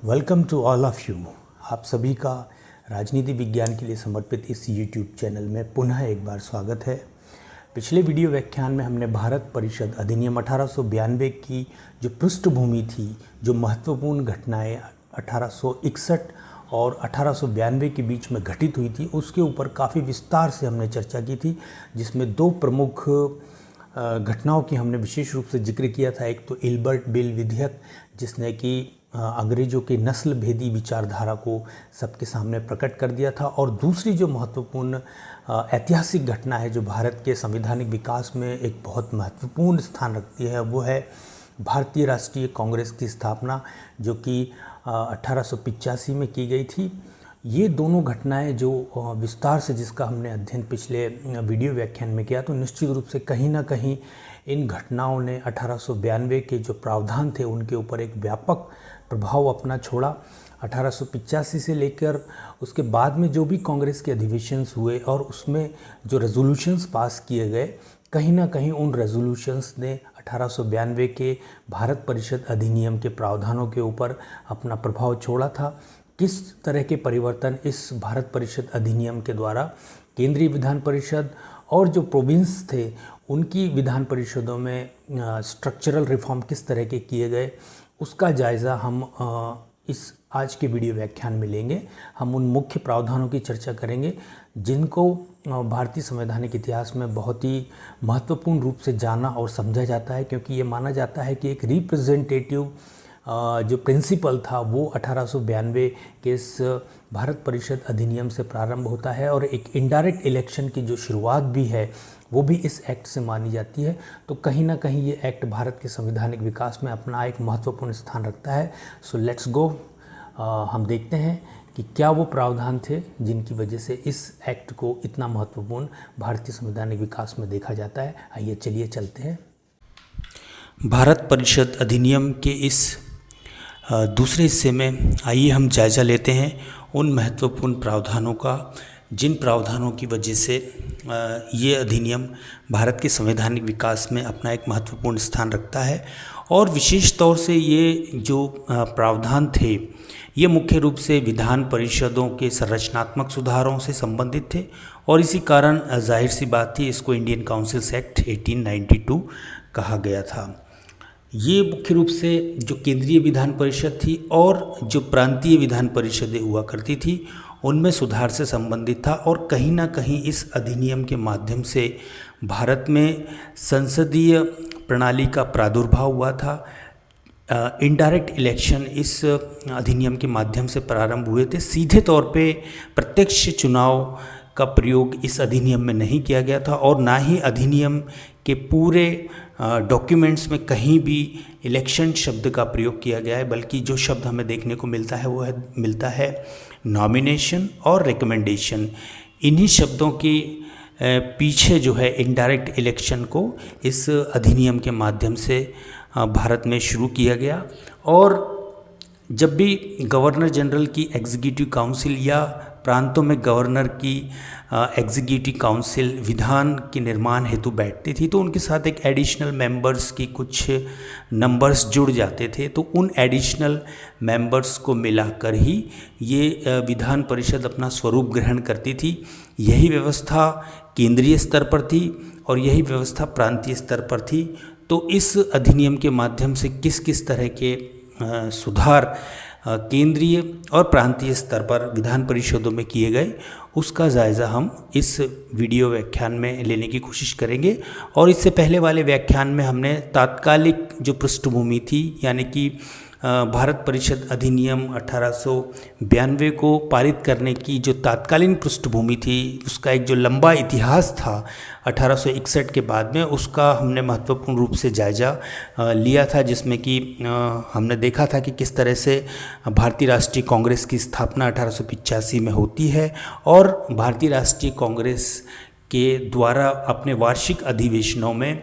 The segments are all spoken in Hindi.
Welcome to all of you. आप सभी का राजनीति विज्ञान के लिए समर्पित इस यूट्यूब चैनल में पुनः एक बार स्वागत है। पिछले वीडियो व्याख्यान में हमने भारत परिषद अधिनियम 1892 की जो पृष्ठभूमि थी, जो महत्वपूर्ण घटनाएं 1861 और 1892 के बीच में घटित हुई थी, उसके ऊपर काफ़ी विस्तार से हमने चर्चा की थी, जिसमें दो प्रमुख घटनाओं की हमने विशेष रूप से जिक्र किया था। एक तो इल्बर्ट बिल विधेयक, जिसने कि अंग्रेज़ों की नस्ल भेदी विचारधारा को सबके सामने प्रकट कर दिया था, और दूसरी जो महत्वपूर्ण ऐतिहासिक घटना है जो भारत के संवैधानिक विकास में एक बहुत महत्वपूर्ण स्थान रखती है, वो है भारतीय राष्ट्रीय कांग्रेस की स्थापना, जो कि 1885 में की गई थी। ये दोनों घटनाएं जो विस्तार से जिसका हमने अध्ययन पिछले वीडियो व्याख्यान में किया, तो निश्चित रूप से कहीं ना कहीं इन घटनाओं ने 1892 के जो प्रावधान थे उनके ऊपर एक व्यापक प्रभाव अपना छोड़ा। 1885 से लेकर उसके बाद में जो भी कांग्रेस के अधिवेशंस हुए और उसमें जो रेजोल्यूशंस पास किए गए, कहीं ना कहीं उन रेजोल्यूशंस ने 1892 के भारत परिषद अधिनियम के प्रावधानों के ऊपर अपना प्रभाव छोड़ा था। किस तरह के परिवर्तन इस भारत परिषद अधिनियम के द्वारा केंद्रीय विधान परिषद और जो प्रोविंस थे उनकी विधान परिषदों में स्ट्रक्चरल रिफॉर्म किस तरह के किए गए, उसका जायज़ा हम इस आज के वीडियो व्याख्यान में लेंगे। हम उन मुख्य प्रावधानों की चर्चा करेंगे जिनको भारतीय संवैधानिक इतिहास में बहुत ही महत्वपूर्ण रूप से जाना और समझा जाता है, क्योंकि ये माना जाता है कि एक रिप्रेजेंटेटिव जो प्रिंसिपल था वो 1892 के इस भारत परिषद अधिनियम से प्रारंभ होता है, और एक इनडायरेक्ट इलेक्शन की जो शुरुआत भी है वो भी इस एक्ट से मानी जाती है। तो कहीं ना कहीं ये एक्ट भारत के संवैधानिक विकास में अपना एक महत्वपूर्ण स्थान रखता है। सो लेट्स गो, हम देखते हैं कि क्या वो प्रावधान थे जिनकी वजह से इस एक्ट को इतना महत्वपूर्ण भारतीय संवैधानिक विकास में देखा जाता है। आइए चलिए चलते हैं। भारत परिषद अधिनियम के इस दूसरे हिस्से में आइए हम जायज़ा लेते हैं उन महत्वपूर्ण प्रावधानों का जिन प्रावधानों की वजह से ये अधिनियम भारत के संवैधानिक विकास में अपना एक महत्वपूर्ण स्थान रखता है। और विशेष तौर से ये जो प्रावधान थे ये मुख्य रूप से विधान परिषदों के संरचनात्मक सुधारों से संबंधित थे, और इसी कारण जाहिर सी बात थी इसको इंडियन काउंसिल्स एक्ट 1892 कहा गया था। ये मुख्य रूप से जो केंद्रीय विधान परिषद थी और जो प्रांतीय विधान परिषदें हुआ करती थी उनमें सुधार से संबंधित था, और कहीं ना कहीं इस अधिनियम के माध्यम से भारत में संसदीय प्रणाली का प्रादुर्भाव हुआ था। इनडायरेक्ट इलेक्शन इस अधिनियम के माध्यम से प्रारंभ हुए थे। सीधे तौर पे प्रत्यक्ष चुनाव का प्रयोग इस अधिनियम में नहीं किया गया था, और ना ही अधिनियम के पूरे डॉक्यूमेंट्स में कहीं भी इलेक्शन शब्द का प्रयोग किया गया है, बल्कि जो शब्द हमें देखने को मिलता है वो मिलता है नॉमिनेशन और रिकमेंडेशन। इन्हीं शब्दों के पीछे जो है इनडायरेक्ट इलेक्शन को इस अधिनियम के माध्यम से भारत में शुरू किया गया। और जब भी गवर्नर जनरल की एग्जीक्यूटिव काउंसिल या प्रांतों में गवर्नर की एग्जीक्यूटिव काउंसिल विधान के निर्माण हेतु बैठती थी, तो उनके साथ एक एडिशनल मेंबर्स की कुछ नंबर्स जुड़ जाते थे। तो उन एडिशनल मेंबर्स को मिलाकर ही ये विधान परिषद अपना स्वरूप ग्रहण करती थी। यही व्यवस्था केंद्रीय स्तर पर थी और यही व्यवस्था प्रांतीय स्तर पर थी। तो इस अधिनियम के माध्यम से किस किस तरह के सुधार केंद्रीय और प्रांतीय स्तर पर विधान परिषदों में किए गए, उसका जायज़ा हम इस वीडियो व्याख्यान में लेने की कोशिश करेंगे। और इससे पहले वाले व्याख्यान में हमने तात्कालिक जो पृष्ठभूमि थी, यानी कि भारत परिषद अधिनियम 1892 को पारित करने की जो तात्कालीन पृष्ठभूमि थी, उसका एक जो लंबा इतिहास था 1861 के बाद में, उसका हमने महत्वपूर्ण रूप से जायज़ा लिया था, जिसमें कि हमने देखा था कि किस तरह से भारतीय राष्ट्रीय कांग्रेस की स्थापना 1885 में होती है, और भारतीय राष्ट्रीय कांग्रेस के द्वारा अपने वार्षिक अधिवेशनों में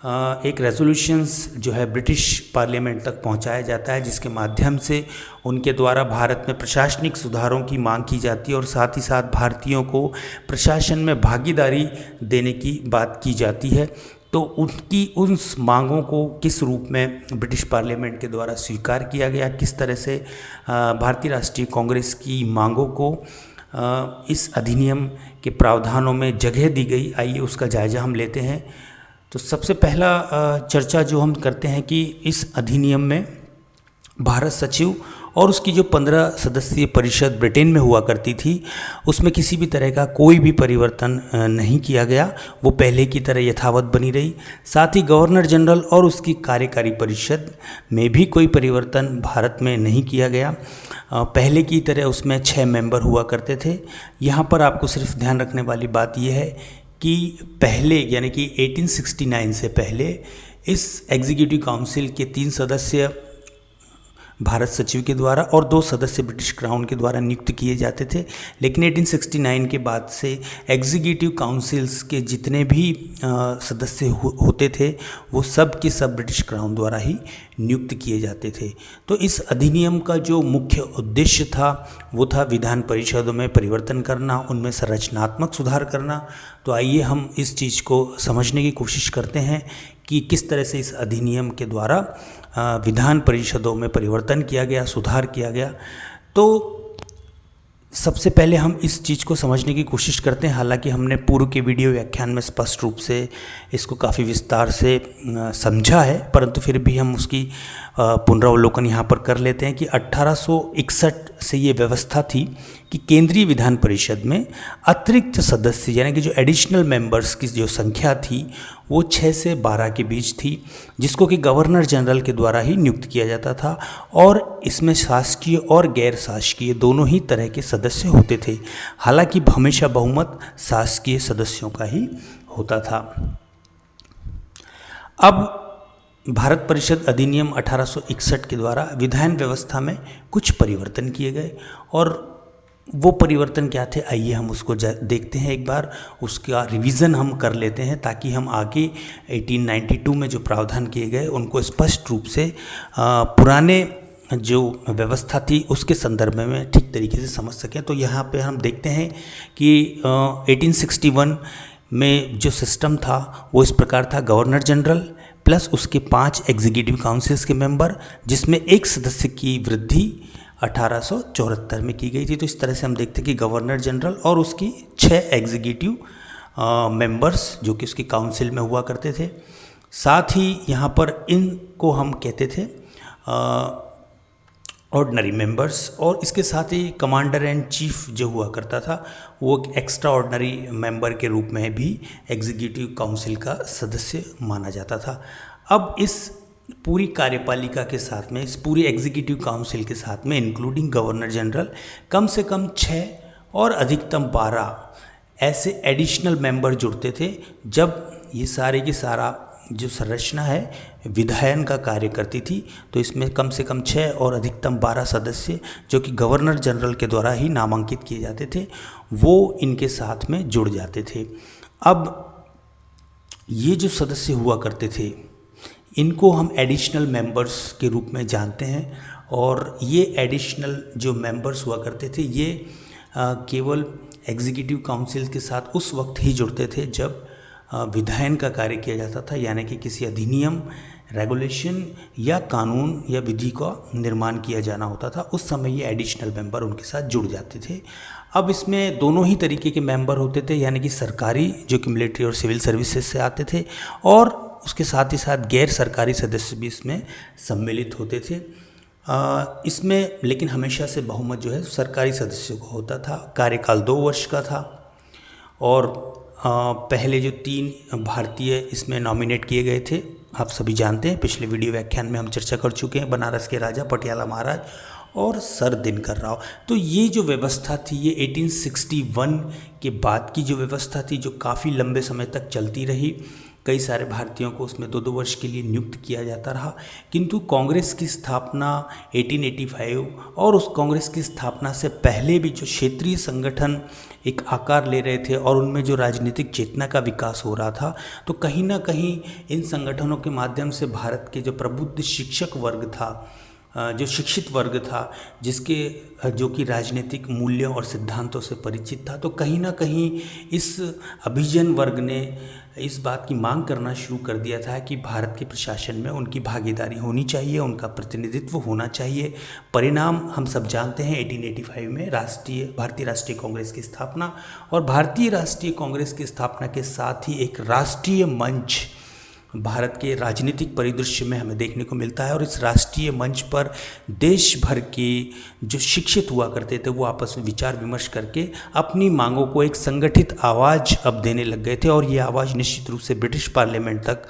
एक रेजोल्यूशंस जो है ब्रिटिश पार्लियामेंट तक पहुंचाया जाता है, जिसके माध्यम से उनके द्वारा भारत में प्रशासनिक सुधारों की मांग की जाती है, और साथ ही साथ भारतीयों को प्रशासन में भागीदारी देने की बात की जाती है। तो उनकी उन मांगों को किस रूप में ब्रिटिश पार्लियामेंट के द्वारा स्वीकार किया गया, किस तरह से भारतीय राष्ट्रीय कांग्रेस की मांगों को इस अधिनियम के प्रावधानों में जगह दी गई, आइए उसका जायज़ा हम लेते हैं। तो सबसे पहला चर्चा जो हम करते हैं कि इस अधिनियम में भारत सचिव और उसकी जो 15 सदस्यीय परिषद ब्रिटेन में हुआ करती थी उसमें किसी भी तरह का कोई भी परिवर्तन नहीं किया गया, वो पहले की तरह यथावत बनी रही। साथ ही गवर्नर जनरल और उसकी कार्यकारी परिषद में भी कोई परिवर्तन भारत में नहीं किया गया, पहले की तरह उसमें 6 मेंबर हुआ करते थे। यहाँ पर आपको सिर्फ ध्यान रखने वाली बात यह है कि पहले यानी कि 1869 से पहले इस एग्जीक्यूटिव काउंसिल के 3 सदस्य भारत सचिव के द्वारा और 2 सदस्य ब्रिटिश क्राउन के द्वारा नियुक्त किए जाते थे। लेकिन 1869 के बाद से एग्जीक्यूटिव काउंसिल्स के जितने भी सदस्य होते थे वो सब के सब ब्रिटिश क्राउन द्वारा ही नियुक्त किए जाते थे। तो इस अधिनियम का जो मुख्य उद्देश्य था वो था विधान परिषदों में परिवर्तन करना, उनमें संरचनात्मक सुधार करना। तो आइए हम इस चीज़ को समझने की कोशिश करते हैं कि किस तरह से इस अधिनियम के द्वारा विधान परिषदों में परिवर्तन किया गया, सुधार किया गया। तो सबसे पहले हम इस चीज़ को समझने की कोशिश करते हैं। हालांकि हमने पूर्व के वीडियो व्याख्यान में स्पष्ट रूप से इसको काफ़ी विस्तार से समझा है, परंतु फिर भी हम उसकी पुनरावलोकन यहाँ पर कर लेते हैं कि 1861 से ये व्यवस्था थी कि केंद्रीय विधान परिषद में अतिरिक्त सदस्य यानी कि जो एडिशनल मेंबर्स की जो संख्या थी वो 6 से 12 के बीच थी, जिसको कि गवर्नर जनरल के द्वारा ही नियुक्त किया जाता था। और इसमें शासकीय और गैर शासकीय दोनों ही तरह के सदस्य होते थे। हालांकि हमेशा बहुमत शासकीय सदस्यों का ही होता था। अब भारत परिषद अधिनियम 1861 के द्वारा विधान व्यवस्था में कुछ परिवर्तन किए गए, और वो परिवर्तन क्या थे आइए हम उसको देखते हैं एक बार, उसका रिवीजन हम कर लेते हैं ताकि हम आगे 1892 में जो प्रावधान किए गए उनको स्पष्ट रूप से पुराने जो व्यवस्था थी उसके संदर्भ में ठीक तरीके से समझ सकें। तो यहाँ पे हम देखते हैं कि 1861 में जो सिस्टम था वो इस प्रकार था, गवर्नर जनरल प्लस उसके 5 एग्जीक्यूटिव काउंसिल्स के मेंबर, जिसमें 1 सदस्य की वृद्धि 1874 में की गई थी। तो इस तरह से हम देखते हैं कि गवर्नर जनरल और उसकी 6 एग्जीक्यूटिव मेंबर्स जो कि उसकी काउंसिल में हुआ करते थे। साथ ही यहाँ पर इनको हम कहते थे ऑर्डिनरी मेंबर्स, और इसके साथ ही कमांडर एंड चीफ जो हुआ करता था वो एक एक्स्ट्रा ऑर्डिनरी मेंबर के रूप में भी एग्जीक्यूटिव काउंसिल का सदस्य माना जाता था। अब इस पूरी कार्यपालिका के साथ में, इस पूरी एग्जीक्यूटिव काउंसिल के साथ में इंक्लूडिंग गवर्नर जनरल कम से कम 6 और अधिकतम 12 ऐसे एडिशनल मेंबर जुड़ते थे, जब ये सारे की सारा जो संरचना है विधायन का कार्य करती थी। तो इसमें कम से कम 6 और अधिकतम 12 सदस्य जो कि गवर्नर जनरल के द्वारा ही नामांकित किए जाते थे वो इनके साथ में जुड़ जाते थे। अब ये जो सदस्य हुआ करते थे इनको हम एडिशनल मेंबर्स के रूप में जानते हैं, और ये एडिशनल जो मेंबर्स हुआ करते थे ये केवल एग्जीक्यूटिव काउंसिल के साथ उस वक्त ही जुड़ते थे जब विधायन का कार्य किया जाता था, यानी कि किसी अधिनियम, रेगुलेशन या कानून या विधि का निर्माण किया जाना होता था। उस समय ये एडिशनल मेंबर उनके साथ जुड़ जाते थे। अब इसमें दोनों ही तरीके के मेंबर होते थे, यानी कि सरकारी जो कि मिलिट्री और सिविल सर्विसेज से आते थे, और उसके साथ ही साथ गैर सरकारी सदस्य भी इसमें सम्मिलित होते थे। इसमें लेकिन हमेशा से बहुमत जो है सरकारी सदस्यों को होता था। कार्यकाल 2 वर्ष का था, और पहले जो 3 भारतीय इसमें नॉमिनेट किए गए थे आप सभी जानते हैं, पिछले वीडियो व्याख्यान में हम चर्चा कर चुके हैं, बनारस के राजा पटियाला महाराज और सर दिनकर राव। तो ये जो व्यवस्था थी ये 1861 के बाद की जो व्यवस्था थी, जो काफ़ी लंबे समय तक चलती रही। कई सारे भारतीयों को उसमें 2-2 वर्ष के लिए नियुक्त किया जाता रहा, किंतु कांग्रेस की स्थापना 1885 और उस कांग्रेस की स्थापना से पहले भी जो क्षेत्रीय संगठन एक आकार ले रहे थे और उनमें जो राजनीतिक चेतना का विकास हो रहा था, तो कहीं ना कहीं इन संगठनों के माध्यम से भारत के जो प्रबुद्ध शिक्षक वर्ग था जो शिक्षित वर्ग था, जिसके जो कि राजनीतिक मूल्यों और सिद्धांतों से परिचित था, तो कहीं ना कहीं इस अभिजन वर्ग ने इस बात की मांग करना शुरू कर दिया था कि भारत के प्रशासन में उनकी भागीदारी होनी चाहिए, उनका प्रतिनिधित्व होना चाहिए। परिणाम हम सब जानते हैं, 1885 में भारतीय राष्ट्रीय कांग्रेस की स्थापना, और भारतीय राष्ट्रीय कांग्रेस की स्थापना के साथ ही एक राष्ट्रीय मंच भारत के राजनीतिक परिदृश्य में हमें देखने को मिलता है। और इस राष्ट्रीय मंच पर देश भर के जो शिक्षित हुआ करते थे वो आपस में विचार विमर्श करके अपनी मांगों को एक संगठित आवाज़ अब देने लग गए थे, और ये आवाज़ निश्चित रूप से ब्रिटिश पार्लियामेंट तक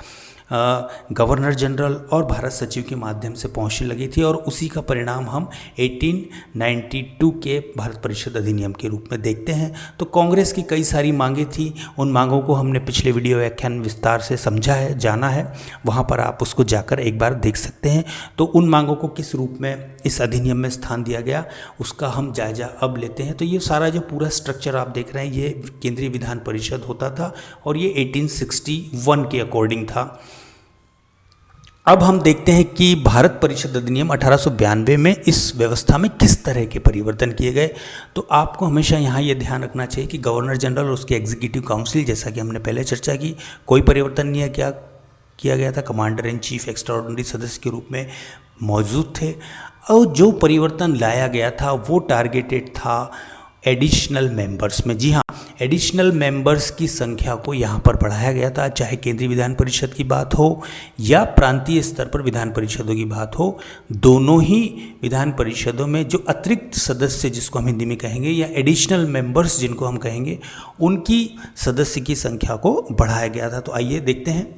गवर्नर जनरल और भारत सचिव के माध्यम से पहुंचने लगी थी, और उसी का परिणाम हम 1892 के भारत परिषद अधिनियम के रूप में देखते हैं। तो कांग्रेस की कई सारी मांगें थी, उन मांगों को हमने पिछले वीडियो व्याख्यान में विस्तार से समझा है, जाना है, वहाँ पर आप उसको जाकर एक बार देख सकते हैं। तो उन मांगों को किस रूप में इस अधिनियम में स्थान दिया गया उसका हम जायजा अब लेते हैं। तो ये सारा जो पूरा स्ट्रक्चर आप देख रहे हैं ये केंद्रीय विधान परिषद होता था, और ये 1861 के अकॉर्डिंग था। अब हम देखते हैं कि भारत परिषद अधिनियम 1892 में इस व्यवस्था में किस तरह के परिवर्तन किए गए। तो आपको हमेशा यहाँ ये ध्यान रखना चाहिए कि गवर्नर जनरल और उसके एग्जीक्यूटिव काउंसिल, जैसा कि हमने पहले चर्चा की, कोई परिवर्तन नहीं किया गया था। कमांडर इन चीफ एक्स्ट्राऑर्डिनरी सदस्य के रूप में मौजूद थे, और जो परिवर्तन लाया गया था वो टारगेटेड था एडिशनल मेंबर्स में। जी हाँ, एडिशनल मेंबर्स की संख्या को यहाँ पर बढ़ाया गया था, चाहे केंद्रीय विधान परिषद की बात हो या प्रांतीय स्तर पर विधान परिषदों की बात हो। दोनों ही विधान परिषदों में जो अतिरिक्त सदस्य, जिसको हम हिंदी में कहेंगे, या एडिशनल मेंबर्स जिनको हम कहेंगे, उनकी सदस्य की संख्या को बढ़ाया गया था। तो आइए देखते हैं।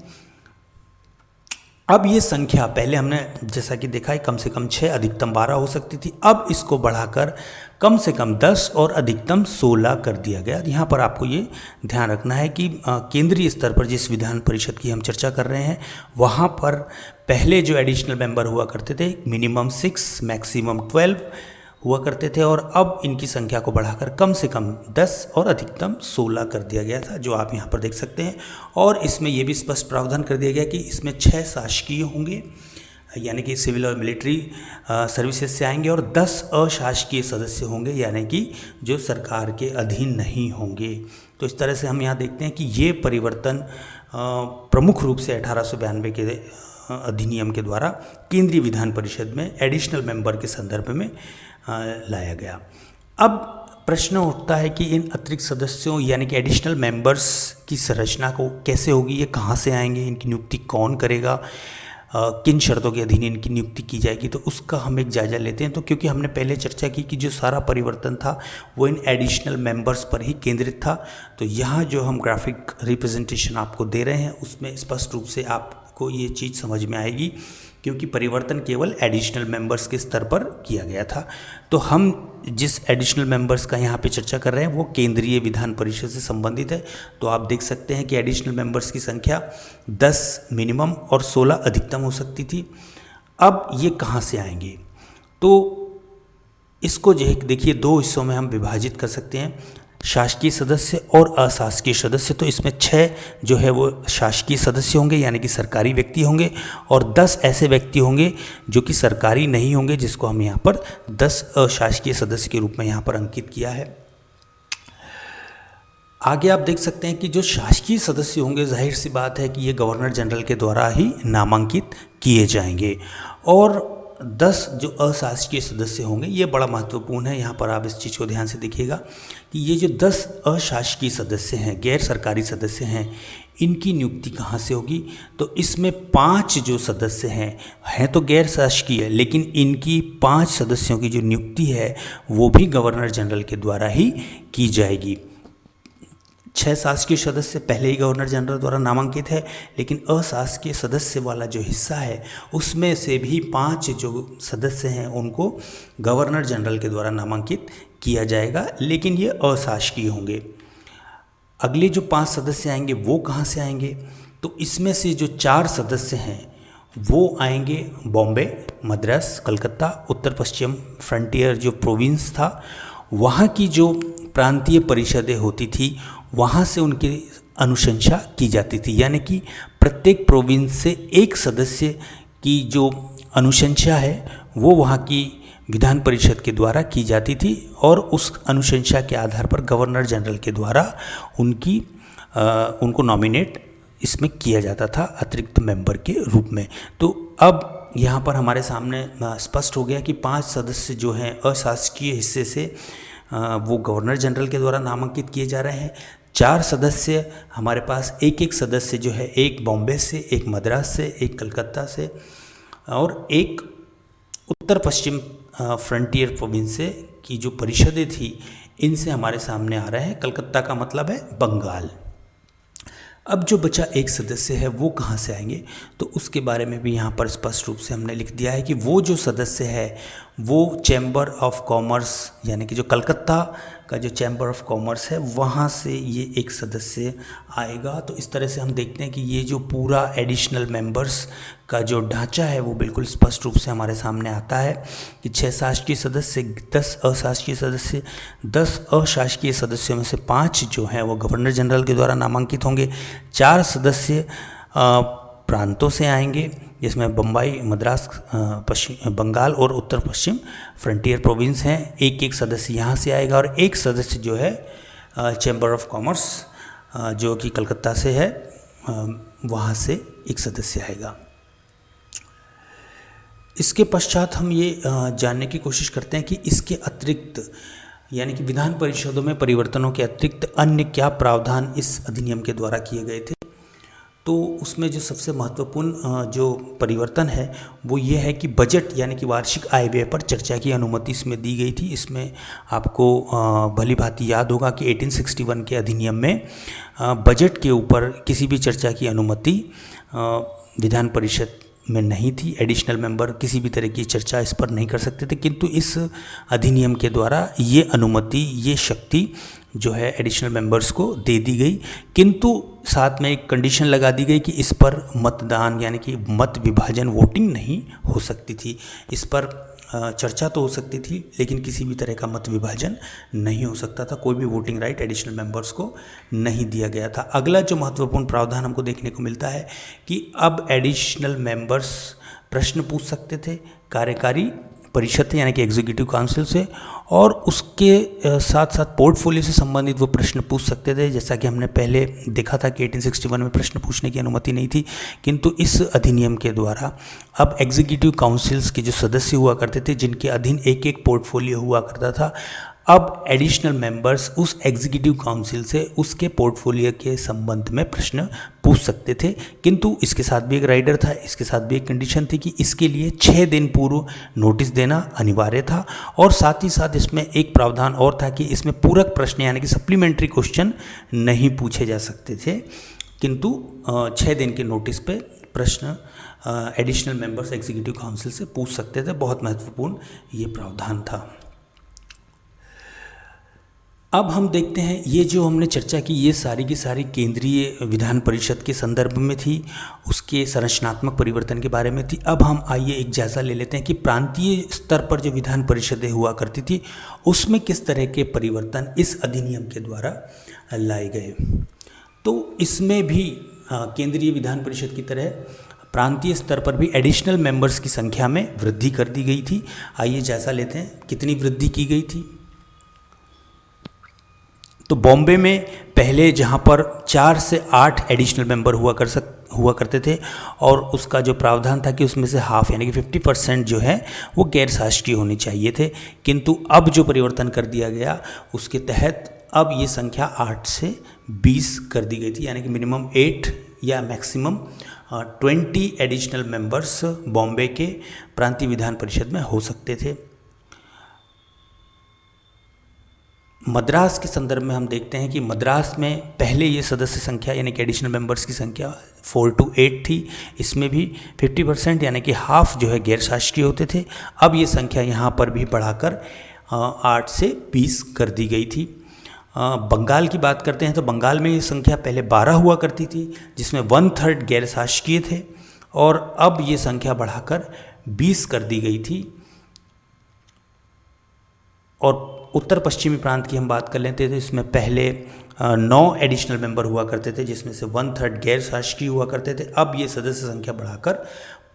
अब ये संख्या पहले हमने जैसा कि देखा है कम से कम 6, अधिकतम 12 हो सकती थी। अब इसको बढ़ाकर कम से कम 10 और अधिकतम 16 कर दिया गया। यहाँ पर आपको ये ध्यान रखना है कि केंद्रीय स्तर पर जिस विधान परिषद की हम चर्चा कर रहे हैं वहाँ पर पहले जो एडिशनल मेंबर हुआ करते थे मिनिमम 6 मैक्सिमम 12 हुआ करते थे, और अब इनकी संख्या को बढ़ाकर कम से कम 10 और अधिकतम 16 कर दिया गया था, जो आप यहाँ पर देख सकते हैं। और इसमें यह भी स्पष्ट प्रावधान कर दिया गया कि इसमें 6 शासकीय होंगे, यानी कि सिविल और मिलिट्री सर्विसेज से आएंगे, और 10 अशासकीय सदस्य होंगे, यानी कि जो सरकार के अधीन नहीं होंगे। तो इस तरह से हम यहाँ देखते हैं कि ये परिवर्तन प्रमुख रूप से 1892 के अधिनियम के द्वारा केंद्रीय विधान परिषद में एडिशनल मेंबर के संदर्भ में लाया गया। अब प्रश्न उठता है कि इन अतिरिक्त सदस्यों यानी कि एडिशनल मेंबर्स की संरचना को कैसे होगी, ये कहाँ से आएंगे, इनकी नियुक्ति कौन करेगा, किन शर्तों के अधीन इनकी नियुक्ति की जाएगी, तो उसका हम एक जायजा लेते हैं। तो क्योंकि हमने पहले चर्चा की कि जो सारा परिवर्तन था वो इन एडिशनल मेंबर्स पर ही केंद्रित था, तो यहाँ जो हम ग्राफिक रिप्रेजेंटेशन आपको दे रहे हैं उसमें स्पष्ट रूप से आपको ये चीज़ समझ में आएगी, क्योंकि परिवर्तन केवल एडिशनल मेंबर्स के स्तर पर किया गया था। तो हम जिस एडिशनल मेंबर्स का यहाँ पे चर्चा कर रहे हैं वो केंद्रीय विधान परिषद से संबंधित है। तो आप देख सकते हैं कि एडिशनल मेंबर्स की संख्या 10 मिनिमम और 16 अधिकतम हो सकती थी। अब ये कहाँ से आएंगे, तो इसको जो है देखिए 2 हिस्सों में हम विभाजित कर सकते हैं, शासकीय सदस्य और अशासकीय सदस्य। तो इसमें 6 जो है वो शासकीय सदस्य होंगे, यानी कि सरकारी व्यक्ति होंगे, और 10 ऐसे व्यक्ति होंगे जो कि सरकारी नहीं होंगे, जिसको हम यहाँ पर 10 अशासकीय सदस्य के रूप में यहाँ पर अंकित किया है। आगे आप देख सकते हैं कि जो शासकीय सदस्य होंगे, जाहिर सी बात है कि ये गवर्नर जनरल के द्वारा ही नामांकित किए जाएंगे, और 10 जो अशासकीय सदस्य होंगे, ये बड़ा महत्वपूर्ण है। यहाँ पर आप इस चीज़ को ध्यान से देखिएगा कि ये जो 10 अशासकीय सदस्य हैं, गैर सरकारी सदस्य हैं, इनकी नियुक्ति कहाँ से होगी, तो इसमें 5 जो सदस्य हैं तो गैर शासकीय, लेकिन इनकी 5 सदस्यों की जो नियुक्ति है वो भी गवर्नर जनरल के द्वारा ही की जाएगी। 6 शासकीय सदस्य पहले ही गवर्नर जनरल द्वारा नामांकित है, लेकिन अशासकीय सदस्य वाला जो हिस्सा है उसमें से भी 5 जो सदस्य हैं उनको गवर्नर जनरल के द्वारा नामांकित किया जाएगा, लेकिन ये अशासकीय होंगे। अगले जो 5 सदस्य आएंगे वो कहाँ से आएंगे, तो इसमें से जो 4 सदस्य हैं वो आएंगे बॉम्बे, मद्रास, कलकत्ता, उत्तर पश्चिम फ्रंटियर जो प्रोविंस था वहाँ की जो प्रांतीय परिषदें होती थी वहाँ से उनकी अनुशंसा की जाती थी, यानी कि प्रत्येक प्रोविंस से एक सदस्य की जो अनुशंसा है वो वहाँ की विधान परिषद के द्वारा की जाती थी और उस अनुशंसा के आधार पर गवर्नर जनरल के द्वारा उनको नॉमिनेट इसमें किया जाता था अतिरिक्त मेंबर के रूप में। तो अब यहाँ पर हमारे सामने स्पष्ट हो गया कि 5 सदस्य जो हैं अशासकीय हिस्से से वो गवर्नर जनरल के द्वारा नामांकित किए जा रहे हैं। 4 सदस्य हमारे पास, एक सदस्य जो है, एक बॉम्बे से, एक मद्रास से, एक कलकत्ता से और एक उत्तर पश्चिम फ्रंटियर प्रोविंस से की जो परिषदें थी इनसे हमारे सामने आ रहे हैं। कलकत्ता का मतलब है बंगाल। अब जो बचा एक सदस्य है वो कहाँ से आएंगे, तो उसके बारे में भी यहाँ पर स्पष्ट रूप से हमने लिख दिया है कि वो जो सदस्य है वो चैम्बर ऑफ कॉमर्स, यानी कि जो कलकत्ता का जो चैम्बर ऑफ कॉमर्स है वहाँ से ये एक सदस्य आएगा। तो इस तरह से हम देखते हैं कि ये जो पूरा एडिशनल मेंबर्स का जो ढांचा है वो बिल्कुल स्पष्ट रूप से हमारे सामने आता है कि 6 शासकीय सदस्य, 10 अशासकीय सदस्य, 10 अशासकीय सदस्यों में से 5 जो हैं वो गवर्नर जनरल के द्वारा नामांकित होंगे। 4 सदस्य प्रांतों से आएंगे जिसमें बम्बई, मद्रास, पश्चिम बंगाल और उत्तर पश्चिम फ्रंटियर प्रोविंस हैं। एक सदस्य यहाँ से आएगा और एक सदस्य जो है चैम्बर ऑफ कॉमर्स जो कि कलकत्ता से है वहाँ से एक सदस्य आएगा। इसके पश्चात हम ये जानने की कोशिश करते हैं कि इसके अतिरिक्त, यानी कि विधान परिषदों में परिवर्तनों के अतिरिक्त अन्य क्या प्रावधान इस अधिनियम के द्वारा किए गए थे। तो उसमें जो सबसे महत्वपूर्ण जो परिवर्तन है वो ये है कि बजट, यानी कि वार्षिक आय व्यय पर चर्चा की अनुमति इसमें दी गई थी। इसमें आपको भली भांति याद होगा कि 1861 के अधिनियम में बजट के ऊपर किसी भी चर्चा की अनुमति विधान परिषद में नहीं थी। एडिशनल मेंबर किसी भी तरह की चर्चा इस पर नहीं कर सकते थे, किंतु इस अधिनियम के द्वारा ये अनुमति, ये शक्ति जो है एडिशनल मेंबर्स को दे दी गई। किंतु साथ में एक कंडीशन लगा दी गई कि इस पर मतदान, यानी कि मत विभाजन, वोटिंग नहीं हो सकती थी। इस पर चर्चा तो हो सकती थी लेकिन किसी भी तरह का मत विभाजन नहीं हो सकता था। कोई भी वोटिंग राइट एडिशनल मेंबर्स को नहीं दिया गया था। अगला जो महत्वपूर्ण प्रावधान हमको देखने को मिलता है कि अब एडिशनल मेंबर्स प्रश्न पूछ सकते थे कार्यकारी परिषद से, यानी कि एग्जीक्यूटिव काउंसिल से, और उसके साथ साथ पोर्टफोलियो से संबंधित वो प्रश्न पूछ सकते थे। जैसा कि हमने पहले देखा था कि 1861 में प्रश्न पूछने की अनुमति नहीं थी, किंतु इस अधिनियम के द्वारा अब एग्जीक्यूटिव काउंसिल्स के जो सदस्य हुआ करते थे, जिनके अधीन एक एक पोर्टफोलियो हुआ करता था, अब एडिशनल मेंबर्स उस एग्जीक्यूटिव काउंसिल से उसके पोर्टफोलियो के संबंध में प्रश्न पूछ सकते थे। किंतु इसके साथ भी एक राइडर था, इसके साथ भी एक कंडीशन थी कि इसके लिए 6 दिन पूर्व नोटिस देना अनिवार्य था, और साथ ही साथ इसमें एक प्रावधान और था कि इसमें पूरक प्रश्न, यानी कि सप्लीमेंट्री क्वेश्चन नहीं पूछे जा सकते थे, किंतु 6 दिन के नोटिस पे प्रश्न एडिशनल मेंबर्स एग्जीक्यूटिव काउंसिल से पूछ सकते थे। बहुत महत्वपूर्ण ये प्रावधान था। अब हम देखते हैं, ये जो हमने चर्चा की ये सारी की सारी केंद्रीय विधान परिषद के संदर्भ में थी, उसके संरचनात्मक परिवर्तन के बारे में थी। अब हम आइए एक जायज़ा ले लेते हैं कि प्रांतीय स्तर पर जो विधान परिषदें हुआ करती थी उसमें किस तरह के परिवर्तन इस अधिनियम के द्वारा लाए गए। तो इसमें भी केंद्रीय विधान परिषद की तरह प्रांतीय स्तर पर भी एडिशनल मेंबर्स की संख्या में वृद्धि कर दी गई थी। आइए जायज़ा लेते हैं कितनी वृद्धि की गई थी। तो बॉम्बे में पहले जहाँ पर 4 से 8 एडिशनल मेंबर हुआ करते थे, और उसका जो प्रावधान था कि उसमें से हाफ, यानी कि 50% जो है वो गैर शासकीय होने चाहिए थे, किंतु अब जो परिवर्तन कर दिया गया उसके तहत अब ये संख्या 8 से 20 कर दी गई थी, यानी कि मिनिमम 8 या मैक्सिमम 20 एडिशनल मेंबर्स बॉम्बे के प्रांतीय विधान परिषद में हो सकते थे। मद्रास के संदर्भ में हम देखते हैं कि मद्रास में पहले ये सदस्य संख्या, यानी कि एडिशनल मेंबर्स की संख्या 4 to 8 थी। इसमें भी 50% यानी कि हाफ जो है गैर शासकीय होते थे। अब ये संख्या यहाँ पर भी बढ़ाकर 8 से 20 कर दी गई थी। बंगाल की बात करते हैं तो बंगाल में ये संख्या पहले 12 हुआ करती थी, जिसमें 1/3 गैर शासकीय थे, और अब ये संख्या बढ़ाकर 20 कर दी गई थी। और उत्तर पश्चिमी प्रांत की हम बात कर लेते हैं तो इसमें पहले 9 एडिशनल मेंबर हुआ करते थे, जिसमें से 1/3 गैर शासकीय हुआ करते थे। अब ये सदस्य संख्या बढ़ाकर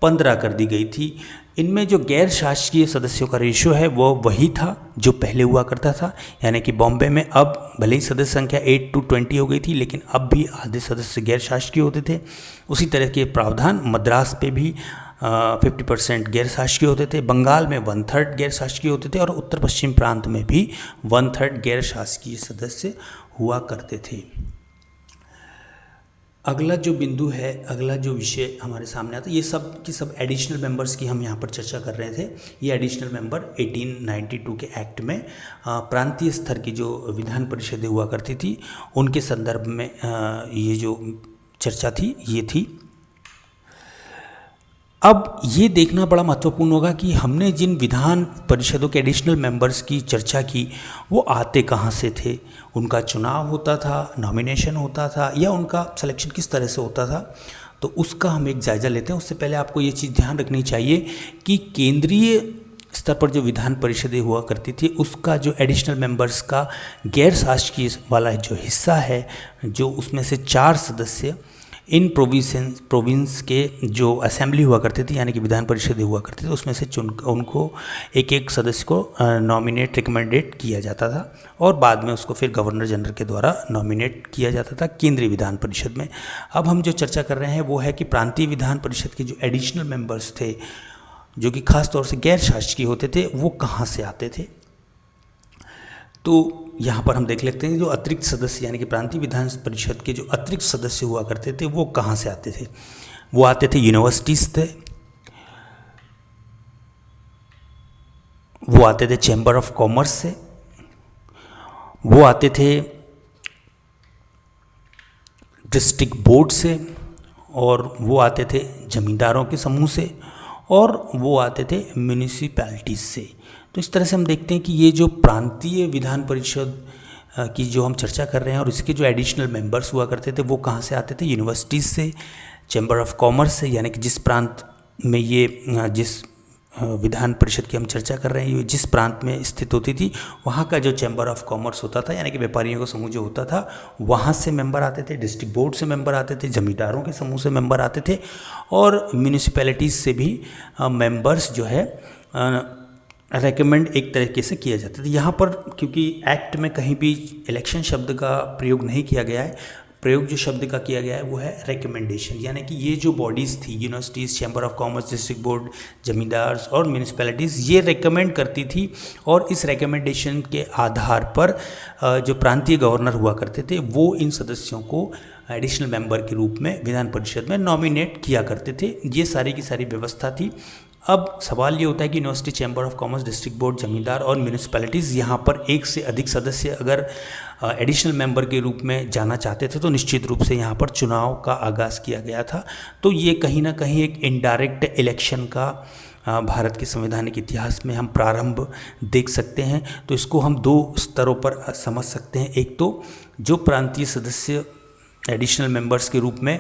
15 कर दी गई थी। इनमें जो गैर शासकीय सदस्यों का रेशियो है वो वही था जो पहले हुआ करता था, यानी कि बॉम्बे में अब भले ही सदस्य संख्या 8-20 हो गई थी, लेकिन अब भी आधे सदस्य गैर शासकीय होते थे। उसी तरह के प्रावधान मद्रास पे भी 50% गैर शासकीय होते थे, बंगाल में 1/3 गैर शासकीय होते थे और उत्तर पश्चिम प्रांत में भी 1/3 गैर शासकीय सदस्य हुआ करते थे। अगला जो बिंदु है, अगला जो विषय हमारे सामने आता है, ये सब की सब एडिशनल मेंबर्स की हम यहाँ पर चर्चा कर रहे थे। ये एडिशनल मेंबर 1892 के एक्ट में प्रांतीय स्तर की जो विधान परिषदें हुआ करती थी उनके संदर्भ में ये जो चर्चा थी ये थी। अब ये देखना बड़ा महत्वपूर्ण होगा कि हमने जिन विधान परिषदों के एडिशनल मेंबर्स की चर्चा की वो आते कहाँ से थे, उनका चुनाव होता था, नॉमिनेशन होता था, या उनका सिलेक्शन किस तरह से होता था, तो उसका हम एक जायज़ा लेते हैं। उससे पहले आपको ये चीज़ ध्यान रखनी चाहिए कि केंद्रीय स्तर पर जो विधान परिषदें हुआ करती थी उसका जो एडिशनल मेंबर्स का गैर शासकीय वाला जो हिस्सा है, जो उसमें से 4 सदस्य इन प्रोविंस के जो असेंबली हुआ करते थे, यानी कि विधान परिषद हुआ करते थे, उसमें से उनको एक सदस्य को नॉमिनेट रिकमेंडेड किया जाता था और बाद में उसको फिर गवर्नर जनरल के द्वारा नॉमिनेट किया जाता था केंद्रीय विधान परिषद में। अब हम जो चर्चा कर रहे हैं वो है कि प्रांतीय विधान परिषद के जो एडिशनल मेंबर्स थे, जो कि खास तौर से गैर शासकीय होते थे, वो कहाँ से आते थे। तो यहाँ पर हम देख लेते हैं जो अतिरिक्त सदस्य, यानी कि प्रांतीय विधान परिषद के जो अतिरिक्त सदस्य हुआ करते थे वो कहाँ से आते थे। वो आते थे यूनिवर्सिटीज़ से, वो आते थे चैम्बर ऑफ कॉमर्स से, वो आते थे डिस्ट्रिक्ट बोर्ड से, और वो आते थे जमींदारों के समूह से, और वो आते थे म्यूनिसिपैलिटीज़ से। तो इस तरह से हम देखते हैं कि ये जो प्रांतीय विधान परिषद की जो हम चर्चा कर रहे हैं और इसके जो एडिशनल मेंबर्स हुआ करते थे वो कहाँ से आते थे, यूनिवर्सिटीज़ से, चैम्बर ऑफ कॉमर्स से, यानी कि जिस प्रांत में ये जिस विधान परिषद की हम चर्चा कर रहे हैं ये जिस प्रांत में स्थित होती थी वहाँ का जो चैम्बर ऑफ कॉमर्स होता था, यानी कि व्यापारियों का समूह जो होता था, वहाँ से मेंबर आते थे, डिस्ट्रिक्ट बोर्ड से मेंबर आते थे, जमींदारों के समूह से मेंबर आते थे, और म्यूनिसिपैलिटीज़ से भी मेंबर्स जो है रेकमेंड एक तरीके से किया जाता था। यहाँ पर क्योंकि एक्ट में कहीं भी इलेक्शन शब्द का प्रयोग नहीं किया गया है, प्रयोग जो शब्द का किया गया है वो है रिकमेंडेशन, यानी कि ये जो बॉडीज़ थी, universities, chamber of commerce, district board, zamindars और म्यूनिसिपैलिटीज़, ये रिकमेंड करती थी और इस रिकमेंडेशन के आधार पर जो प्रांतीय गवर्नर हुआ करते थे वो इन सदस्यों को एडिशनल मेंबर के रूप में विधान परिषद में नॉमिनेट किया करते थे। ये सारी की सारी व्यवस्था थी। अब सवाल ये होता है कि university, chamber of commerce, district board, जमींदार और म्यूनिसिपैलिटीज़ यहाँ पर एक से अधिक सदस्य अगर एडिशनल मेंबर के रूप में जाना चाहते थे तो निश्चित रूप से यहाँ पर चुनाव का आगाज़ किया गया था। तो ये कहीं ना कहीं एक इनडायरेक्ट इलेक्शन का भारत के संवैधानिक इतिहास में हम प्रारंभ देख सकते हैं। तो इसको हम 2 स्तरों पर समझ सकते हैं। एक तो जो प्रांतीय सदस्य एडिशनल मेंबर्स के रूप में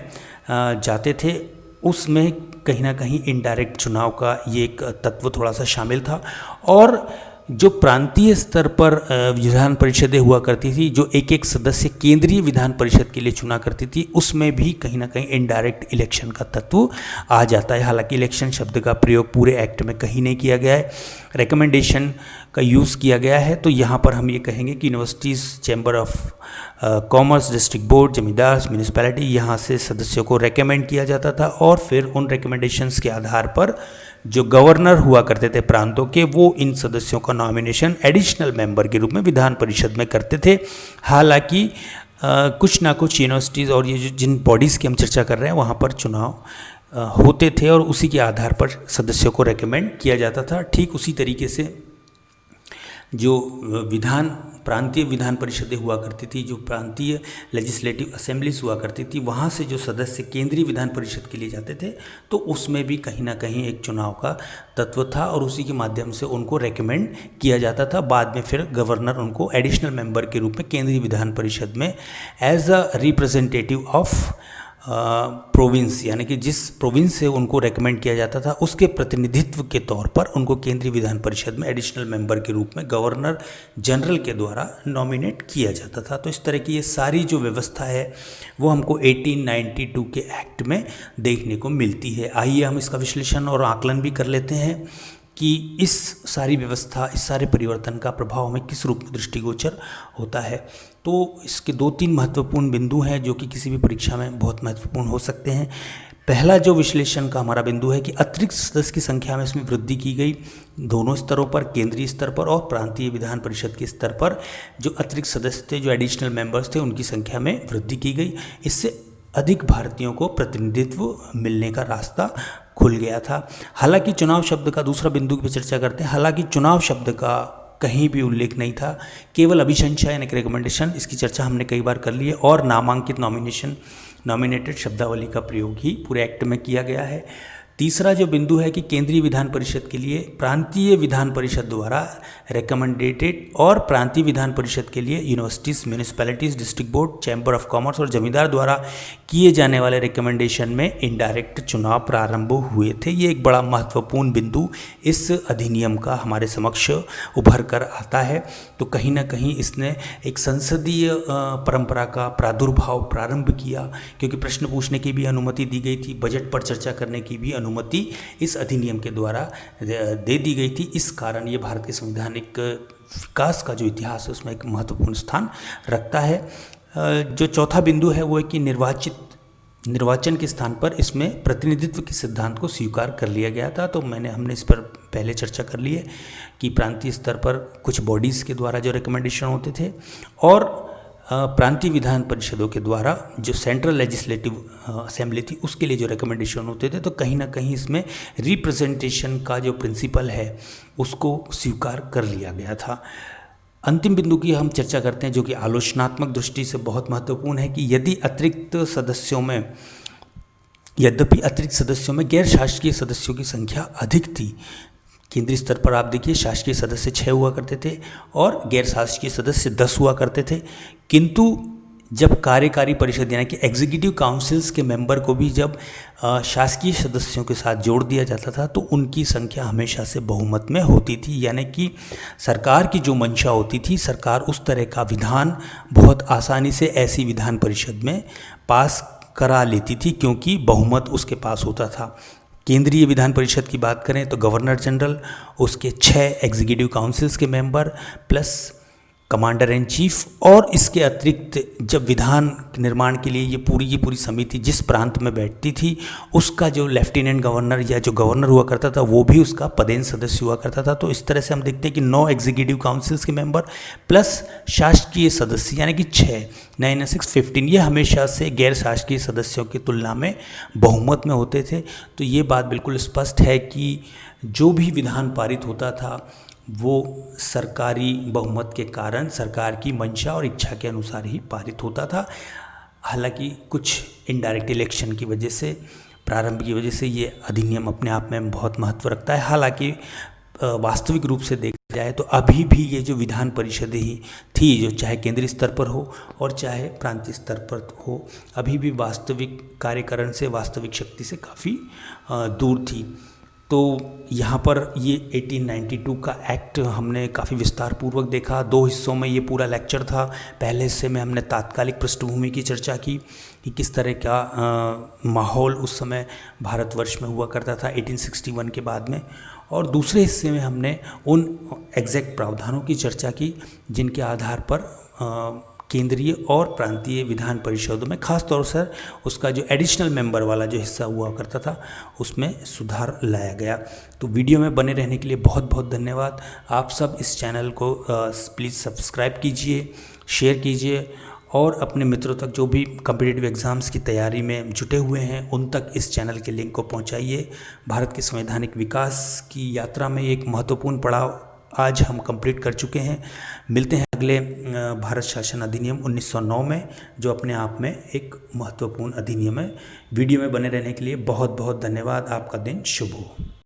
जाते थे उसमें कहीं ना कहीं इनडायरेक्ट चुनाव का ये एक तत्व थोड़ा सा शामिल था, और जो प्रांतीय स्तर पर विधान परिषदें हुआ करती थी, जो एक सदस्य केंद्रीय विधान परिषद के लिए चुना करती थी, उसमें भी कहीं ना कहीं इनडायरेक्ट इलेक्शन का तत्व आ जाता है। हालांकि इलेक्शन शब्द का प्रयोग पूरे एक्ट में कहीं नहीं किया गया है, रिकमेंडेशन का यूज़ किया गया है। तो यहाँ पर हम ये कहेंगे कि universities, chamber of commerce, district board, जमींदार, म्यूनिसिपैलिटी, यहाँ से सदस्यों को रेकमेंड किया जाता था और फिर उन रिकमेंडेशंस के आधार पर जो गवर्नर हुआ करते थे प्रांतों के, वो इन सदस्यों का नॉमिनेशन एडिशनल मेंबर के रूप में विधान परिषद में करते थे। हालांकि कुछ ना कुछ यूनिवर्सिटीज़ और ये जिन बॉडीज़ की हम चर्चा कर रहे हैं वहाँ पर चुनाव होते थे और उसी के आधार पर सदस्यों को रेकमेंड किया जाता था। ठीक उसी तरीके से जो प्रांतीय विधान परिषदें हुआ करती थी, जो प्रांतीय लेजिस्लेटिव असेंबलीज हुआ करती थी, वहाँ से जो सदस्य केंद्रीय विधान परिषद के लिए जाते थे तो उसमें भी कहीं ना कहीं एक चुनाव का तत्व था और उसी के माध्यम से उनको रेकमेंड किया जाता था। बाद में फिर गवर्नर उनको एडिशनल मेंबर के रूप में केंद्रीय विधान परिषद में as a representative of province यानी कि जिस प्रोविंस से उनको रेकमेंड किया जाता था उसके प्रतिनिधित्व के तौर पर उनको केंद्रीय विधान परिषद में एडिशनल मेंबर के रूप में गवर्नर जनरल के द्वारा नॉमिनेट किया जाता था। तो इस तरह की ये सारी जो व्यवस्था है वो हमको 1892 के एक्ट में देखने को मिलती है। आइए हम इसका विश्लेषण और आकलन भी कर लेते हैं कि इस सारी व्यवस्था, इस सारे परिवर्तन का प्रभाव हमें किस रूप में दृष्टिगोचर होता है। तो इसके 2-3 महत्वपूर्ण बिंदु हैं जो कि किसी भी परीक्षा में बहुत महत्वपूर्ण हो सकते हैं। पहला जो विश्लेषण का हमारा बिंदु है कि अतिरिक्त सदस्य की संख्या में इसमें वृद्धि की गई दोनों स्तरों पर, केंद्रीय स्तर पर और प्रांतीय विधान परिषद के स्तर पर जो अतिरिक्त सदस्य थे, जो एडिशनल मेंबर्स थे, उनकी संख्या में वृद्धि की गई। इससे अधिक भारतीयों को प्रतिनिधित्व मिलने का रास्ता खुल गया था। हालांकि चुनाव शब्द का दूसरा बिंदु की चर्चा करते हैं। हालांकि चुनाव शब्द का कहीं भी उल्लेख नहीं था, केवल अभिशंसा यानी कि रिकमेंडेशन, इसकी चर्चा हमने कई बार कर ली है, और नामांकित नॉमिनेटेड शब्दावली का प्रयोग ही पूरे एक्ट में किया गया है। तीसरा जो बिंदु है कि केंद्रीय विधान परिषद के लिए प्रांतीय विधान परिषद द्वारा रिकमेंडेटेड और प्रांतीय विधान परिषद के लिए universities, municipalities, district board, chamber of commerce और जमींदार द्वारा किए जाने वाले रिकमेंडेशन में इनडायरेक्ट चुनाव प्रारंभ हुए थे। ये एक बड़ा महत्वपूर्ण बिंदु इस अधिनियम का हमारे समक्ष उभर कर आता है। तो कहीं ना कहीं इसने एक संसदीय परंपरा का प्रादुर्भाव प्रारंभ किया, क्योंकि प्रश्न पूछने की भी अनुमति दी गई थी, बजट पर चर्चा करने की भी अनुमति इस अधिनियम के द्वारा दे दी गई थी। इस कारण ये भारत के संवैधानिक विकास का जो इतिहास है उसमें एक महत्वपूर्ण स्थान रखता है। जो चौथा बिंदु है वो है कि निर्वाचन के स्थान पर इसमें प्रतिनिधित्व के सिद्धांत को स्वीकार कर लिया गया था। तो हमने इस पर पहले चर्चा कर ली है कि प्रांतीय स्तर पर कुछ बॉडीज़ के द्वारा जो रिकमेंडेशन होते थे और प्रांतीय विधान परिषदों के द्वारा जो सेंट्रल लेजिस्लेटिव असेंबली थी उसके लिए जो रिकमेंडेशन होते थे, तो कहीं ना कहीं इसमें रिप्रेजेंटेशन का जो प्रिंसिपल है उसको स्वीकार कर लिया गया था। अंतिम बिंदु की हम चर्चा करते हैं जो कि आलोचनात्मक दृष्टि से बहुत महत्वपूर्ण है कि यद्यपि अतिरिक्त सदस्यों में गैर शासकीय सदस्यों की संख्या अधिक थी। केंद्रीय स्तर पर आप देखिए शासकीय सदस्य 6 हुआ करते थे और गैर शासकीय सदस्य 10 हुआ करते थे, किंतु जब कार्यकारी परिषद यानी कि एग्जीक्यूटिव काउंसिल्स के मेंबर को भी जब शासकीय सदस्यों के साथ जोड़ दिया जाता था तो उनकी संख्या हमेशा से बहुमत में होती थी। यानी कि सरकार की जो मंशा होती थी, सरकार उस तरह का विधान बहुत आसानी से ऐसी विधान परिषद में पास करा लेती थी क्योंकि बहुमत उसके पास होता था। केंद्रीय विधान परिषद की बात करें तो गवर्नर जनरल, उसके 6 एग्जीक्यूटिव काउंसिल्स के member plus commander in chief, और इसके अतिरिक्त जब विधान निर्माण के लिए ये पूरी की पूरी समिति जिस प्रांत में बैठती थी उसका जो लेफ्टिनेंट गवर्नर या जो गवर्नर हुआ करता था वो भी उसका पदेन सदस्य हुआ करता था। तो इस तरह से हम देखते हैं कि 9 एग्जीक्यूटिव काउंसिल्स के मेंबर प्लस शासकीय सदस्य यानी कि 6, 9 6 15, ये हमेशा से गैर शासकीय सदस्यों की तुलना में बहुमत में होते थे। तो ये बात बिल्कुल स्पष्ट है कि जो भी विधान पारित होता था वो सरकारी बहुमत के कारण सरकार की मंशा और इच्छा के अनुसार ही पारित होता था। हालांकि कुछ इनडायरेक्ट इलेक्शन की वजह से, प्रारंभ की वजह से ये अधिनियम अपने आप में बहुत महत्व रखता है। हालांकि वास्तविक रूप से देखा जाए तो अभी भी ये जो विधान परिषदें ही थी, जो चाहे केंद्रीय स्तर पर हो और चाहे प्रांतीय स्तर पर हो, अभी भी वास्तविक कार्यकरण से, वास्तविक शक्ति से काफ़ी दूर थी। तो यहाँ पर ये 1892 का एक्ट हमने काफ़ी विस्तार पूर्वक देखा। 2 हिस्सों में ये पूरा लेक्चर था। पहले हिस्से में हमने तात्कालिक पृष्ठभूमि की चर्चा की कि किस तरह का माहौल उस समय भारतवर्ष में हुआ करता था 1861 के बाद में, और दूसरे हिस्से में हमने उन एग्जैक्ट प्रावधानों की चर्चा की जिनके आधार पर केंद्रीय और प्रांतीय विधान परिषदों में खास तौर से उसका जो एडिशनल मेंबर वाला जो हिस्सा हुआ करता था उसमें सुधार लाया गया। तो वीडियो में बने रहने के लिए बहुत बहुत धन्यवाद। आप सब इस चैनल को प्लीज़ सब्सक्राइब कीजिए, शेयर कीजिए और अपने मित्रों तक जो भी कॉम्पिटिटिव एग्ज़ाम्स की तैयारी में जुटे हुए हैं उन तक इस चैनल के लिंक को पहुंचाइए। भारत के संवैधानिक विकास की यात्रा में एक महत्वपूर्ण पड़ाव आज हम कंप्लीट कर चुके हैं। मिलते हैं अगले भारत शासन अधिनियम 1909 में, जो अपने आप में एक महत्वपूर्ण अधिनियम है। वीडियो में बने रहने के लिए बहुत बहुत धन्यवाद। आपका दिन शुभ हो।